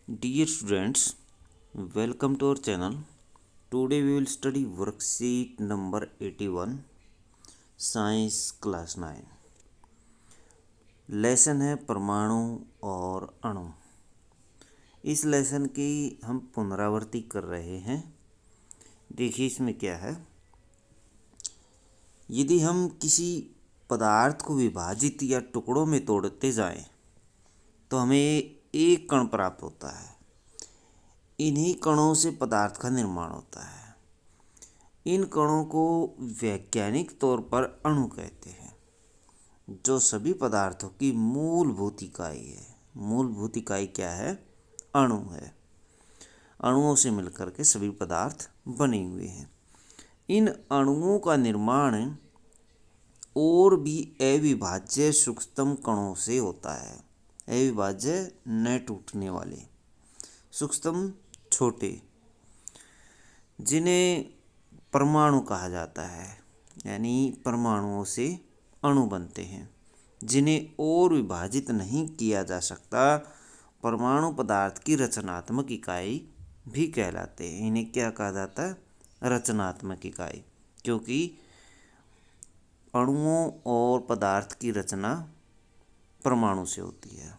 Dear students, welcome to our channel. Today we will study worksheet number 81, Science class 9. Lesson है परमाणु और अणु। इस लेसन की हम पुनरावृत्ति कर रहे हैं। देखिए इसमें क्या है। यदि हम किसी पदार्थ को विभाजित या टुकड़ों में तोड़ते जाएं, तो हमें एक कण प्राप्त होता है। इन्हीं कणों से पदार्थ का निर्माण होता है। इन कणों को वैज्ञानिक तौर पर अणु कहते हैं, जो सभी पदार्थों की मूलभूत इकाई है। मूलभूत इकाई क्या है? अणु है। अणुओं से मिलकर के सभी पदार्थ बने हुए हैं। इन अणुओं का निर्माण और भी अविभाज्य सूक्ष्म कणों से होता है। अविभाज्य न टूटने वाले सूक्ष्म छोटे, जिन्हें परमाणु कहा जाता है। यानी परमाणुओं से अणु बनते हैं, जिन्हें और विभाजित नहीं किया जा सकता। परमाणु पदार्थ की रचनात्मक इकाई भी कहलाते हैं। इन्हें क्या कहा जाता है? रचनात्मक इकाई, क्योंकि अणुओं और पदार्थ की रचना परमाणु से होती है।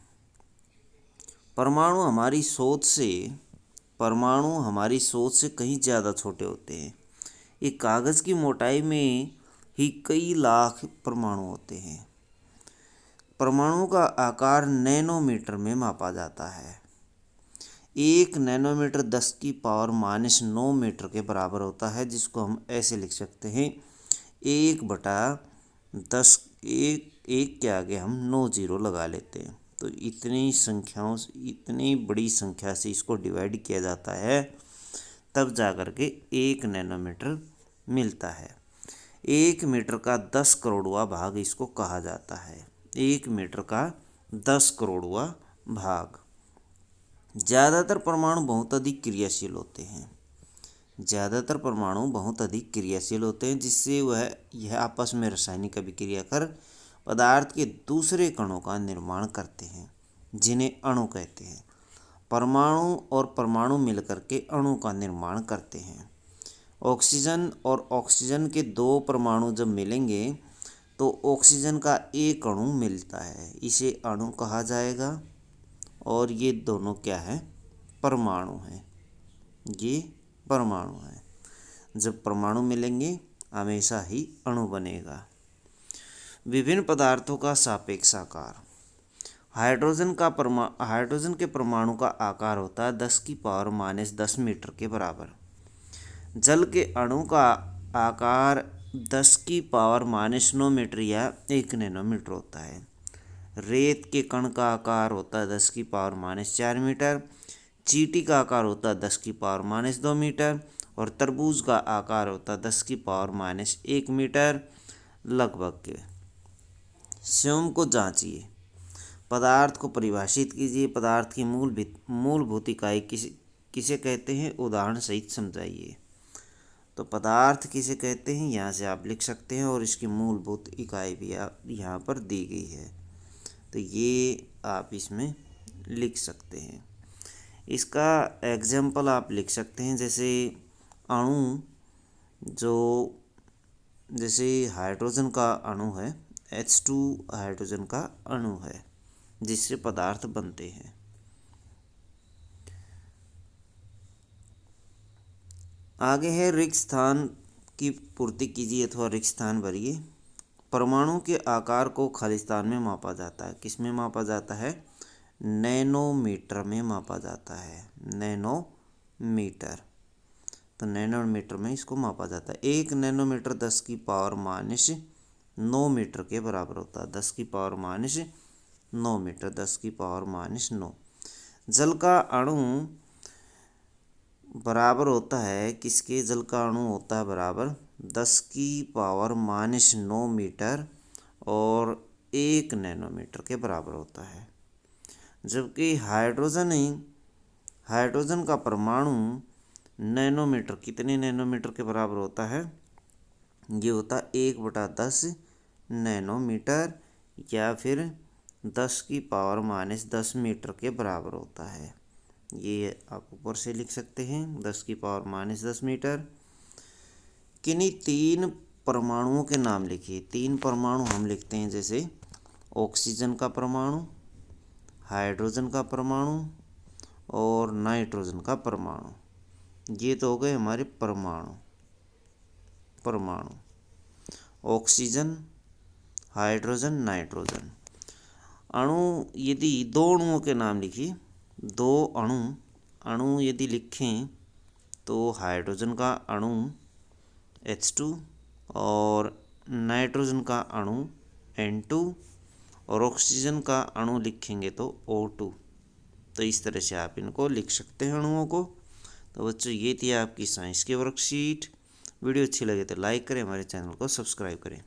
परमाणु हमारी सोच से कहीं ज़्यादा छोटे होते हैं। एक कागज़ की मोटाई में ही कई लाख परमाणु होते हैं। परमाणुओं का आकार नैनोमीटर में मापा जाता है। 1 नैनोमीटर 10⁻⁻9 मीटर के बराबर होता है, जिसको हम ऐसे लिख सकते हैं 1/10। एक के आगे हम 9 जीरो लगा लेते हैं। तो इतनी बड़ी संख्या से इसको डिवाइड किया जाता है, तब जाकर के 1 नैनोमीटर मिलता है। 1 मीटर का 10 करोड़वां भाग इसको कहा जाता है। 1 मीटर का 10 करोड़वां भाग। ज़्यादातर परमाणु बहुत अधिक क्रियाशील होते हैं, जिससे यह आपस में रासायनिक अभिक्रिया कर पदार्थ के दूसरे कणों का निर्माण करते हैं, जिन्हें अणु कहते हैं। परमाणु और परमाणु मिलकर के अणु का निर्माण करते हैं। ऑक्सीजन और ऑक्सीजन के 2 परमाणु जब मिलेंगे तो ऑक्सीजन का एक अणु मिलता है, इसे अणु कहा जाएगा। और ये दोनों क्या है? परमाणु हैं। ये परमाणु है। जब परमाणु मिलेंगे हमेशा ही अणु बनेगा। विभिन्न पदार्थों का सापेक्ष आकार। हाइड्रोजन के परमाणु का आकार होता है 10⁻⁻10 मीटर के बराबर। जल के अणु का आकार 10⁻⁻9 मीटर या 1 नैनोमीटर होता है। रेत के कण का आकार होता है 10⁻⁻4 मीटर। चींटी का आकार होता है 10⁻⁻2 मीटर। और तरबूज का आकार होता है 10⁻⁻1 मीटर लगभग के। स्वयं को जांचिए। पदार्थ को परिभाषित कीजिए। पदार्थ की मूलभूत इकाई किसे कहते हैं? उदाहरण सहित समझाइए। तो पदार्थ किसे कहते हैं यहाँ से आप लिख सकते हैं, और इसकी मूलभूत इकाई भी यहाँ पर दी गई है, तो ये आप इसमें लिख सकते हैं। इसका एग्जाम्पल आप लिख सकते हैं, जैसे अणु, जैसे हाइड्रोजन का अणु है, H2 हाइड्रोजन का अणु है, जिससे पदार्थ बनते हैं। आगे है रिक्त स्थान की पूर्ति कीजिए अथवा रिक्त स्थान भरिए। परमाणु के आकार को खाली स्थान में मापा जाता है। किस में मापा जाता है? नैनोमीटर में मापा जाता है। नैनोमीटर। तो नैनोमीटर में इसको मापा जाता है। 1 नैनोमीटर 10⁻⁻9 मीटर के बराबर होता है। 10⁻⁻9 मीटर, 10⁻⁻9। जल का अणु बराबर होता है किसके? जल का अणु होता है बराबर 10⁻⁻9 मीटर और 1 नैनोमीटर के बराबर होता है। जबकि हाइड्रोजन का परमाणु नैनोमीटर, कितने नैनोमीटर के बराबर होता है? ये होता है 1/10 नैनोमीटर या फिर 10⁻⁻10 मीटर के बराबर होता है। ये आप ऊपर से लिख सकते हैं 10⁻⁻10 मीटर। किन्हीं 3 परमाणुओं के नाम लिखिए। 3 परमाणु हम लिखते हैं, जैसे ऑक्सीजन का परमाणु, हाइड्रोजन का परमाणु और नाइट्रोजन का परमाणु। ये तो हो गए हमारे परमाणु। Oxygen, hydrogen, nitrogen. अणु, यदि 2 अणुओं के नाम लिखिए। 2 अणु यदि लिखें तो हाइड्रोजन का अणु H2 और नाइट्रोजन का अणु N2 और ऑक्सीजन का अणु लिखेंगे तो O2। तो इस तरह से आप इनको लिख सकते हैं अणुओं को। तो बच्चों, ये थी आपकी साइंस की वर्कशीट। वीडियो अच्छी लगे तो लाइक करें, हमारे चैनल को सब्सक्राइब करें।